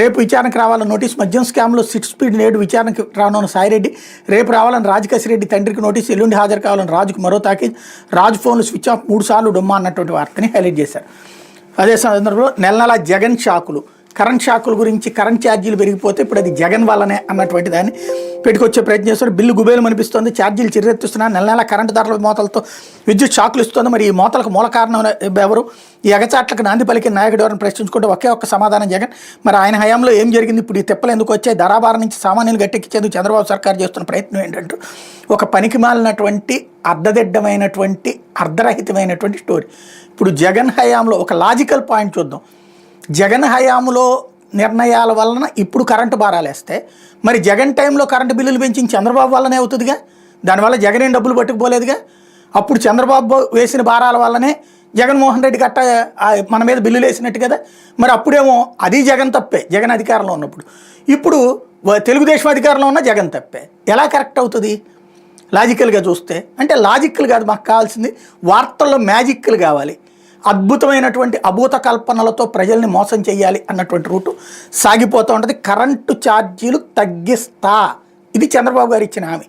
రేపు విచారణకు రావాలని నోటీస్. మద్యం స్కామ్లో 6 స్పీడ్ నేడు విచారణకు రానున్న సాయిరెడ్డి. రేపు రావాలని రాజకేశ్వరరెడ్డి తండ్రికి నోటీస్. ఎల్లుండి హాజరు కావాలని రాజుకు మరో తాకీదు. రాజు ఫోన్లు స్విచ్ ఆఫ్ 3 సార్లు డొమ్మా అన్నటువంటి వార్తని హైలైట్ చేశారు. అదే సందర్భంలో నెల జగన్ షాకులు, కరెంట్ షాకుల గురించి, కరెంట్ ఛార్జీలు పెరిగిపోతే ఇప్పుడు అది జగన్ వల్లనే అన్నటువంటి దాన్ని పెట్టుకొచ్చే ప్రయత్నం చేస్తారు. బిల్లు గుబేలు అనిపిస్తోంది, ఛార్జీలు చిర్రెత్తుస్తున్నా, నెల కరెంటు ధరల మోతలతో విద్యుత్ షాకులు ఇస్తుంది. మరి ఈ మోతలకు మూల కారణం ఎవరు? ఈ ఎగచాట్లకు నాంది పలికిన నాయకుడు ఎవరిని ప్రశ్నించుకుంటే ఒకే ఒక్క సమాధానం జగన్. మరి ఆయన హయాంలో ఏం జరిగింది? ఇప్పుడు ఈ తెప్పలు ఎందుకు వచ్చాయి? ధరాభారం నుంచి సామాన్యులు గట్టెక్కించేందుకు చంద్రబాబు సర్కారు చేస్తున్న ప్రయత్నం ఏంటంటూ ఒక పనికిమాలినటువంటి అర్ధదిడ్డమైనటువంటి అర్ధరహితమైనటువంటి స్టోరీ. ఇప్పుడు జగన్ హయాంలో ఒక లాజికల్ పాయింట్ చూద్దాం. జగన్ హయాంలో నిర్ణయాల వలన ఇప్పుడు కరెంటు భారాలు వేస్తే, మరి జగన్ టైంలో కరెంటు బిల్లులు పెంచింది చంద్రబాబు వల్లనే అవుతుందిగా. దానివల్ల జగన్ ఏం డబ్బులు పట్టుకుపోలేదుగా. అప్పుడు చంద్రబాబు వేసిన భారాల వల్లనే జగన్మోహన్ రెడ్డి గట్ట మన మీద బిల్లులు వేసినట్టు కదా. మరి అప్పుడేమో అది జగన్ తప్పే, జగన్ అధికారంలో ఉన్నప్పుడు. ఇప్పుడు తెలుగుదేశం అధికారంలో ఉన్న జగన్ తప్పే. ఎలా కరెక్ట్ అవుతుంది లాజికల్గా చూస్తే? అంటే లాజికల్ కాదు, మాకు కావాల్సింది వార్తల్లో మ్యాజిక్లు కావాలి. అద్భుతమైనటువంటి అభూత కల్పనలతో ప్రజల్ని మోసం చేయాలి అన్నటువంటి రూటు సాగిపోతూ ఉంటుంది. కరెంటు ఛార్జీలు తగ్గిస్తా, ఇది చంద్రబాబు గారు ఇచ్చిన హామీ.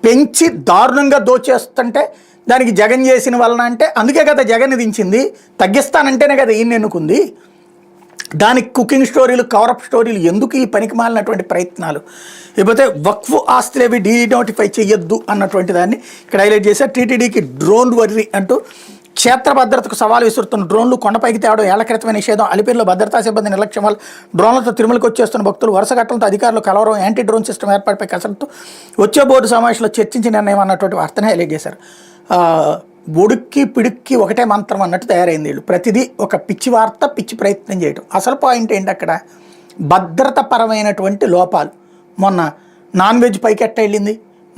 పెంచి దారుణంగా దోచేస్తుంటే దానికి జగన్ చేసిన వలన అంటే అందుకే కదా జగన్ దించింది. తగ్గిస్తానంటేనే కదా ఈయన ఎన్నుకుంది. దానికి కుకింగ్ స్టోరీలు, కవరప్ స్టోరీలు ఎందుకు? ఈ పనికి మాలినటువంటి ప్రయత్నాలు. లేకపోతే వక్ఫ్ ఆస్తులేవి డీనోటిఫై చేయొద్దు అన్నటువంటి దాన్ని ఇక్కడ హైలైట్ చేశారు. టీటీడీకి డ్రోన్ వర్రీ అంటూ క్షేత్ర భద్రతకు సవాలు విసురుతున్న డ్రోన్లు కొండపైకి తేవడం ఏళ్ల క్రితమే నిషేధం. అలిపిరిలో భద్రతా సిబ్బంది నిర్లక్ష్యం వల్ల డ్రోన్లతో తిరుమలకు వచ్చేస్తున్న భక్తులు. వరుస ఘట్టలతో అధికారులు కలవరం. యాంటీ డ్రోన్ సిస్టమ్ ఏర్పాటుపై కసరత్తు. వచ్చే బోర్డు సమావేశంలో చర్చించిన నిర్ణయం అన్నటువంటి వార్తనే హైలైట్ చేశారు. బుడుక్కి పిడుక్కి ఒకటే మంత్రం అన్నట్టు తయారైంది వీళ్ళు. ప్రతిదీ ఒక పిచ్చి వార్త, పిచ్చి ప్రయత్నం చేయడం. అసలు పాయింట్ ఏంటి అక్కడ? భద్రతపరమైనటువంటి లోపాలు. మొన్న నాన్ వెజ్ పైకి ఎట్లా వెళ్ళింది,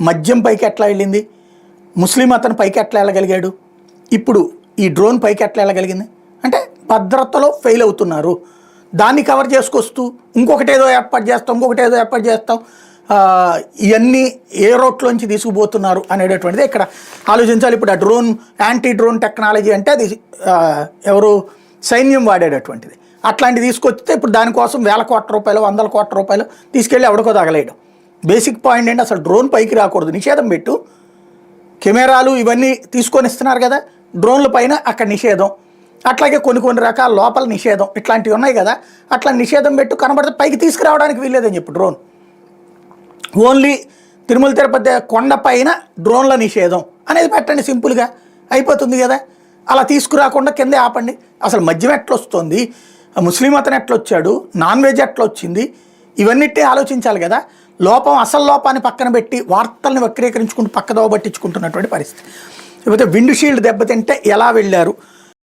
మద్యం పైకి ఎట్లా వెళ్ళింది, ముస్లిం అతను పైకి ఎట్లా వెళ్ళగలిగాడు, ఇప్పుడు ఈ డ్రోన్ పైకి ఎట్లా వెళ్ళగలిగింది? అంటే భద్రతలో ఫెయిల్ అవుతున్నారు. దాన్ని కవర్ చేసుకొస్తూ ఇంకొకటి ఏదో ఏర్పాటు చేస్తాం, ఇవన్నీ ఏ రోట్లోంచి తీసుకుపోతున్నారు అనేటటువంటిది ఇక్కడ ఆలోచించాలి. ఇప్పుడు ఆ డ్రోన్, యాంటీ డ్రోన్ టెక్నాలజీ అంటే అది ఎవరు? సైన్యం వాడేటటువంటిది. అట్లాంటివి తీసుకొస్తే ఇప్పుడు దానికోసం వేల కోట్ల రూపాయలు, 100 కోట్ల రూపాయలు తీసుకెళ్ళి ఎవరికో తగలేయడం. బేసిక్ పాయింట్ ఏంటి? అసలు డ్రోన్ పైకి రాకూడదు, నిషేధం పెట్టు. కెమెరాలు ఇవన్నీ తీసుకొని ఇస్తున్నారు కదా, డ్రోన్ల పైన అక్కడ నిషేధం. అట్లాగే కొన్ని రకాల లోపల నిషేధం, ఇట్లాంటివి ఉన్నాయి కదా, అట్లా నిషేధం పెట్టు. కనబడితే పైకి తీసుకురావడానికి వీల్లేదని చెప్పు. డ్రోన్ ఓన్లీ తిరుమల తిరుపతి కొండ పైన డ్రోన్ల నిషేధం అనేది పెట్టండి, సింపుల్గా అయిపోతుంది కదా. అలా తీసుకురాకుండా కిందే ఆపండి. అసలు మద్యం ఎట్లా వస్తుంది, ముస్లిం అతను ఎట్లా వచ్చాడు, నాన్ వెజ్ ఎట్లా వచ్చింది, ఇవన్నిటి ఆలోచించాలి కదా. అసలు లోపాన్ని పక్కన పెట్టి వార్తల్ని వక్రీకరించుకుంటూ పక్కదోవ పట్టించుకుంటున్నటువంటి పరిస్థితి. లేకపోతే విండ్ షీల్డ్ దెబ్బతింటే ఎలా వెళ్ళారు,